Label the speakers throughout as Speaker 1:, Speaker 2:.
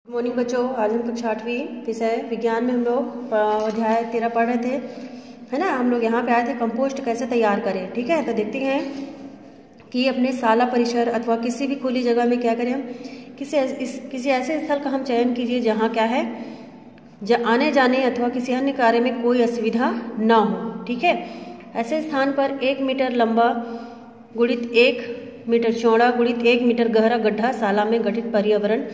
Speaker 1: Morning बच्चों, आज हम कक्षा 8वीं विषय विज्ञान में हम लोग अध्याय 13 पढ़ रहे थे, है ना। हम लोग यहाँ पे आए थे कंपोस्ट कैसे तैयार करें। ठीक है, तो देखते हैं कि अपने शाला परिसर अथवा किसी भी खुली जगह में क्या करें हम, किसी ऐसे स्थल का हम चयन कीजिए जहाँ क्या है, आने जाने अथवा किसी अन्य कार्य में कोई असुविधा ना हो। ठीक है, ऐसे स्थान पर 1 मीटर लंबा गुणित 1 मीटर चौड़ा गुणित 1 मीटर गहरा गड्ढा शाला में गठित पर्यावरण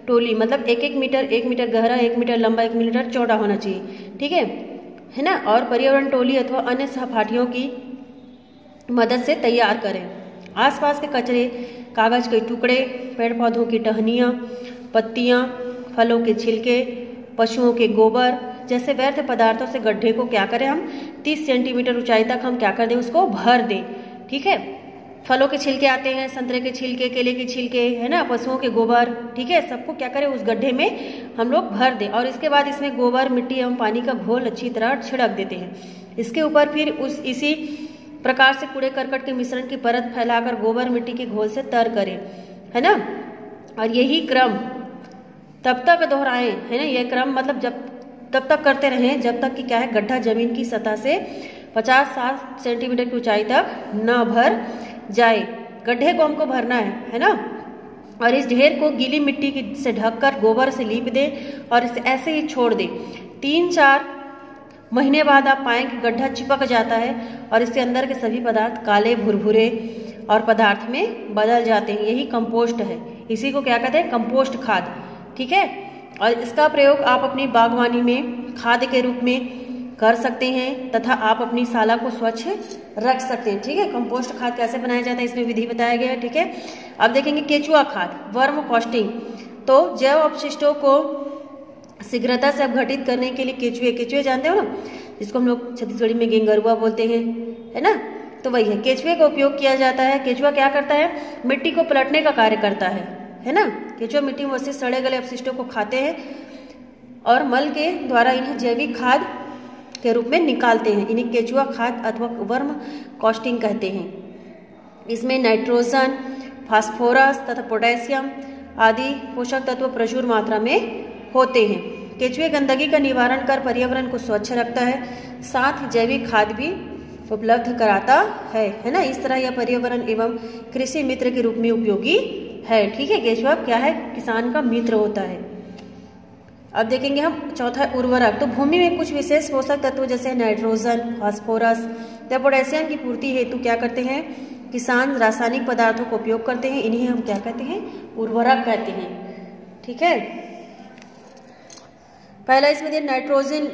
Speaker 1: टोली, मतलब 1 मीटर गहरा, 1 मीटर लंबा, 1 मीटर चौड़ा होना चाहिए। ठीक है ना। और पर्यावरण टोली अथवा अन्य सहपाठियों की मदद से तैयार करें। आसपास के कचरे, कागज के टुकड़े, पेड़ पौधों की टहनियाँ, पत्तियाँ, फलों के छिलके, पशुओं के गोबर जैसे व्यर्थ पदार्थों से गड्ढे को क्या करें हम 30 सेंटीमीटर ऊंचाई तक हम क्या कर दें, उसको भर दें। ठीक है, फलों के छिलके आते हैं, संतरे के छिलके, केले के छिलके, है ना, पशुओं के गोबर। ठीक है, सबको क्या करें उस गड्ढे में हम लोग भर दें और इसके बाद इसमें गोबर, मिट्टी एवं पानी का घोल अच्छी तरह छिड़क देते हैं। इसके ऊपर फिर इसी प्रकार से कूड़े करकट के मिश्रण की परत फैलाकर गोबर मिट्टी के घोल से तर करें, है ना। और यही क्रम तब तक दोहराएं, है ना। यह क्रम मतलब तब तक करते रहें जब तक कि क्या है, गड्ढा जमीन की सतह से 50-60 सेंटीमीटर की ऊंचाई तक न भर जाए। गड्ढे को हमको भरना है ना। और इस ढेर को गीली मिट्टी से ढककर गोबर से लीप दे और इसे ऐसे ही छोड़ दे। 3-4 महीने बाद आप पाएंगे गड्ढा चिपक जाता है और इसके अंदर के सभी पदार्थ काले भुरभुरे और पदार्थ में बदल जाते हैं। यही कंपोस्ट है, इसी को क्या कहते हैं, कंपोस्ट खाद। ठीक है, और इसका प्रयोग आप अपनी बागवानी में खाद के रूप में कर सकते हैं तथा आप अपनी शाला को स्वच्छ रख सकते हैं। ठीक है, कंपोस्ट खाद कैसे बनाया जाता है इसमें विधि बताया गया है। ठीक है, अब देखेंगे केचुआ खाद, वर्म कॉस्टिंग। तो जैव अपशिष्टों को शीघ्रता से अपघटित करने के लिए केचुए जानते हो ना, जिसको हम लोग छत्तीसगढ़ी में गेंगरुआ बोलते हैं, है ना। तो वही है, केचुए का उपयोग किया जाता है। केचुआ क्या करता है, मिट्टी को पलटने का कार्य करता है ना। केचुआ मिट्टी में से सड़े गले अपशिष्टों को खाते हैं और मल के द्वारा इन्हें जैविक खाद के रूप में निकालते हैं। इन्हें केचुआ खाद अथवा वर्म कॉस्टिंग कहते हैं। इसमें नाइट्रोजन, फास्फोरस तथा पोटेशियम आदि पोषक तत्व प्रचुर मात्रा में होते हैं। केचुए गंदगी का निवारण कर पर्यावरण को स्वच्छ रखता है, साथ ही जैविक खाद भी उपलब्ध कराता है ना। इस तरह यह पर्यावरण एवं कृषि मित्र के रूप में उपयोगी है। ठीक है, केचुआ क्या है, किसान का मित्र होता है। अब देखेंगे हम चौथा उर्वरक। तो भूमि में कुछ विशेष पोषक तत्व जैसे नाइट्रोजन, फास्फोरस या पोटेशियम की पूर्ति हेतु क्या करते हैं, किसान रासायनिक पदार्थों का उपयोग करते हैं। इन्हें हम क्या कहते हैं, उर्वरक कहते हैं। ठीक है, पहला इसमें दिया नाइट्रोजन।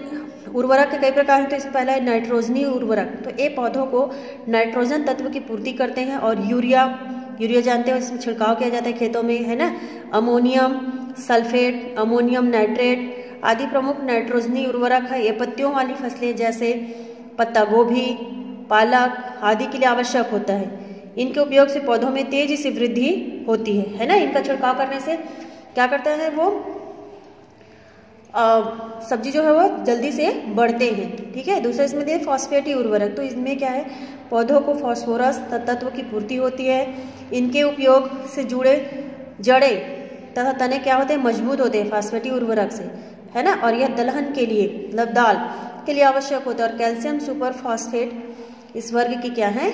Speaker 1: उर्वरक के कई प्रकार हैं, तो इसमें पहला है नाइट्रोजनी उर्वरक। तो ये पौधों को नाइट्रोजन तत्व की पूर्ति करते हैं। और यूरिया जानते हो, इसमें छिड़काव किया जाता है खेतों में, है ना। अमोनियम सल्फेट, अमोनियम नाइट्रेट आदि प्रमुख नाइट्रोजनी उर्वरक है। ये पत्तियों वाली फसलें जैसे पत्ता गोभी, पालक आदि के लिए आवश्यक होता है। इनके उपयोग से पौधों में तेजी से वृद्धि होती है ना। इनका छिड़काव करने से क्या करता है, वो सब्जी जो है वो जल्दी से बढ़ते हैं। ठीक है, दूसरा इसमें दिए फॉस्फेटी उर्वरक। तो इसमें क्या है, पौधों को फॉस्फोरस तत्व की पूर्ति होती है। इनके उपयोग से जुड़े जड़ें तथा तने क्या होते हैं, मजबूत होते हैं फॉस्फेटी उर्वरक से, है ना। और यह दलहन के लिए, मतलब दाल के लिए आवश्यक होता है। और कैल्शियम सुपर फॉस्फेट इस वर्ग की क्या है,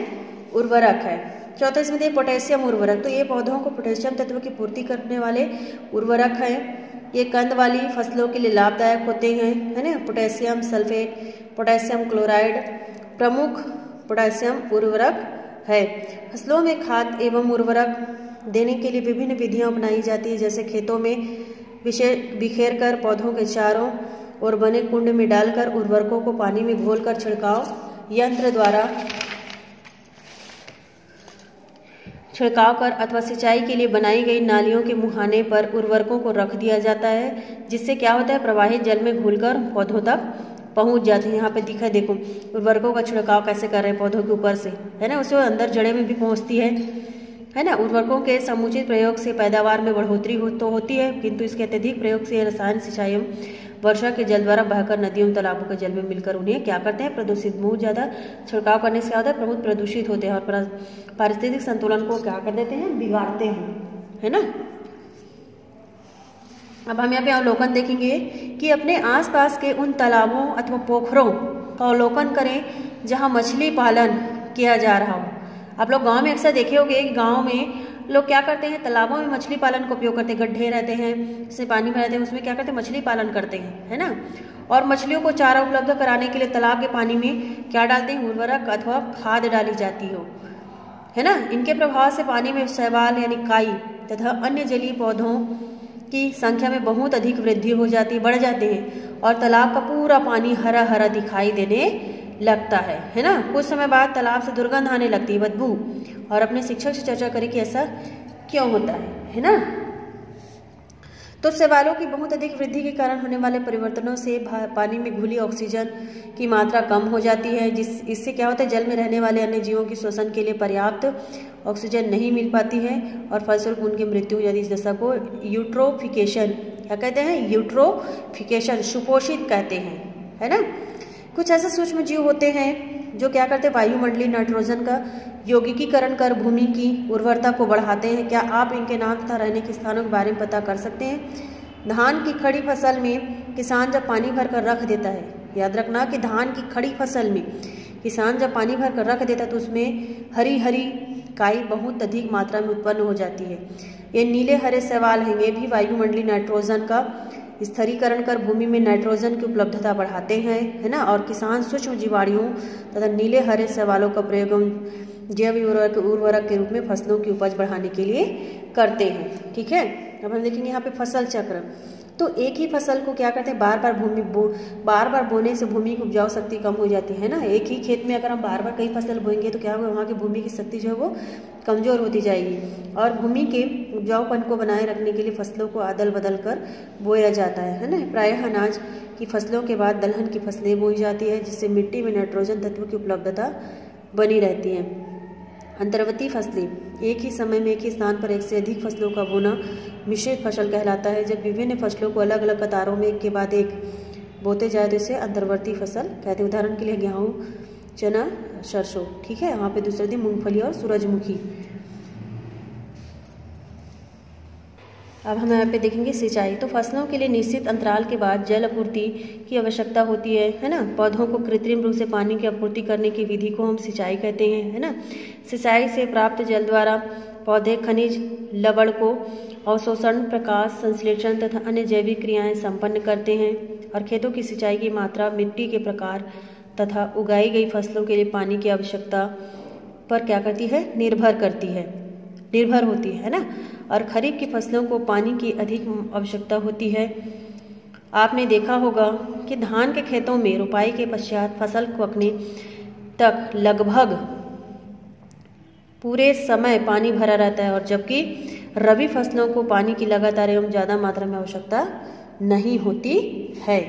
Speaker 1: उर्वरक है। चौथा इसमें दिए पोटेशियम उर्वरक। तो ये पौधों को पोटेशियम तत्व की पूर्ति करने वाले उर्वरक हैं। ये कंद वाली फसलों के लिए लाभदायक होते हैं, है ना। पोटेशियम सल्फेट, पोटेशियम क्लोराइड प्रमुख पोटेशियम उर्वरक है। फसलों में खाद एवं उर्वरक देने के लिए विभिन्न विधियां अपनाई जाती है, जैसे खेतों में बिखेर कर पौधों के चारों और बने कुंड में डालकर उर्वरकों को पानी में घोलकर छिड़काव यंत्र द्वारा छिड़काव कर अथवा सिंचाई के लिए बनाई गई नालियों के मुहाने पर उर्वरकों को रख दिया जाता है, जिससे क्या होता है, प्रवाहित जल में घुलकर पौधों तक पहुंच जाते हैं। यहाँ पे दिखा देखो उर्वरकों का छिड़काव कैसे कर रहे हैं पौधों के ऊपर से, है ना। उससे अंदर जड़ें में भी पहुंचती है ना। उर्वरकों के समुचित प्रयोग से पैदावार में बढ़ोतरी तो होती है, किंतु इसके अत्यधिक प्रयोग से रसायन सिंचाई वर्षा के जल द्वारा बहकर नदियों तालाबों के जल में मिलकर उन्हें क्या करते हैं, प्रदूषित। बहुत ज़्यादा छिड़काव करने से क्या होता है, बहुत प्रदूषित होते हैं और पारिस्थितिक संतुलन को क्या कर देते हैं, बिगाड़ते हैं, है ना। अब हम यहाँ पे अवलोकन देखेंगे कि अपने आसपास के उन तालाबों अथवा पोखरों का अवलोकन करें जहाँ मछली पालन किया जा रहा हो। आप लोग गांव में अक्सर देखे होंगे कि गांव में लोग क्या करते हैं, तालाबों में मछली पालन का उपयोग करते हैं। गड्ढे रहते हैं, जिससे पानी भर रहते हैं, उसमें क्या करते हैं, मछली पालन करते हैं, है ना। और मछलियों को चारा उपलब्ध कराने के लिए तालाब के पानी में क्या डालते हैं, उर्वरक अथवा खाद डाली जाती हो, है ना। इनके प्रभाव से पानी में शैवाल यानी काई तथा अन्य जलीय पौधों की संख्या में बहुत अधिक वृद्धि हो जाती, बढ़ जाते हैं और तालाब का पूरा पानी हरा हरा दिखाई देने लगता है ना। कुछ समय बाद तालाब से दुर्गंध आने लगती है, बदबू। और अपने शिक्षक से चर्चा करें कि ऐसा क्यों होता है ना। तो शैवालों की बहुत अधिक वृद्धि के कारण होने वाले परिवर्तनों से पानी में घुली ऑक्सीजन की मात्रा कम हो जाती है, इससे क्या होता है, जल में रहने वाले अन्य जीवों की श्वसन के लिए पर्याप्त ऑक्सीजन नहीं मिल पाती है और फलस्वरूप उनकी मृत्यु हो जाती है। इस दशा को यूट्रोफिकेशन क्या कहते हैं, यूट्रोफिकेशन, सुपोषित कहते हैं, है ना। कुछ ऐसे सूक्ष्म जीव होते हैं जो क्या करते हैं, वायुमंडलीय नाइट्रोजन का यौगिकीकरण कर भूमि की उर्वरता को बढ़ाते हैं। क्या आप इनके नाम तथा रहने के स्थानों के बारे में पता कर सकते हैं। धान की खड़ी फसल में किसान जब पानी भर कर रख देता है, याद रखना कि धान की खड़ी फसल में किसान जब पानी भर कर रख देता है तो उसमें हरी हरी काई बहुत अधिक मात्रा में उत्पन्न हो जाती है। ये नीले हरे शैवाल हैं, ये भी वायुमंडलीय नाइट्रोजन का स्थिरीकरण कर भूमि में नाइट्रोजन की उपलब्धता बढ़ाते हैं, है ना। और किसान सूक्ष्म जीवाणुओं तथा नीले हरे शैवालों का प्रयोग जैव उर्वरक के रूप में फसलों की उपज बढ़ाने के लिए करते हैं, ठीक है। अब हम देखेंगे यहाँ पे फसल चक्र। तो एक ही फसल को क्या करते हैं, बार बार बोने से भूमि की उपजाऊ शक्ति कम हो जाती है ना। एक ही खेत में अगर हम बार बार कई फसल बोएंगे तो क्या होगा, वहाँ की भूमि की शक्ति जो है वो कमजोर होती जाएगी और भूमि के उपजाऊपन को बनाए रखने के लिए फसलों को अदल बदल कर बोया जाता है ना। प्रायः अनाज की फसलों के बाद दलहन की फसलें बोई जाती है, जिससे मिट्टी में नाइट्रोजन तत्व की उपलब्धता बनी रहती है। अंतर्वर्ती फसलें, एक ही समय में एक ही स्थान पर एक से अधिक फसलों का बोना मिश्रित फसल कहलाता है। जब विभिन्न फसलों को अलग अलग कतारों में एक के बाद एक बोते जाए तो इसे अंतर्वर्ती फसल कहते हैं। उदाहरण के लिए गेहूँ, चना, सरसों, ठीक है। यहाँ पे दूसरे दिन मूंगफली और सूरजमुखी। अब हम यहाँ पे देखेंगे सिंचाई। तो फसलों के लिए निश्चित अंतराल के बाद जल आपूर्ति की आवश्यकता होती है ना। पौधों को कृत्रिम रूप से पानी की आपूर्ति करने की विधि को हम सिंचाई कहते हैं, है ना। सिंचाई से प्राप्त जल द्वारा पौधे खनिज लवण को अवशोषण, प्रकाश संश्लेषण तथा अन्य जैविक क्रियाएं संपन्न करते हैं। और खेतों की सिंचाई की मात्रा मिट्टी के प्रकार तथा उगाई गई फसलों के लिए पानी की आवश्यकता पर क्या करती है, निर्भर होती है ना। और खरीफ की फसलों को पानी की अधिक आवश्यकता होती है। आपने देखा होगा कि धान के खेतों में रुपाई के पश्चात फसल पकने तक लगभग पूरे समय पानी भरा रहता है, और जबकि रबी फसलों को पानी की लगातार एवं ज़्यादा मात्रा में आवश्यकता नहीं होती है।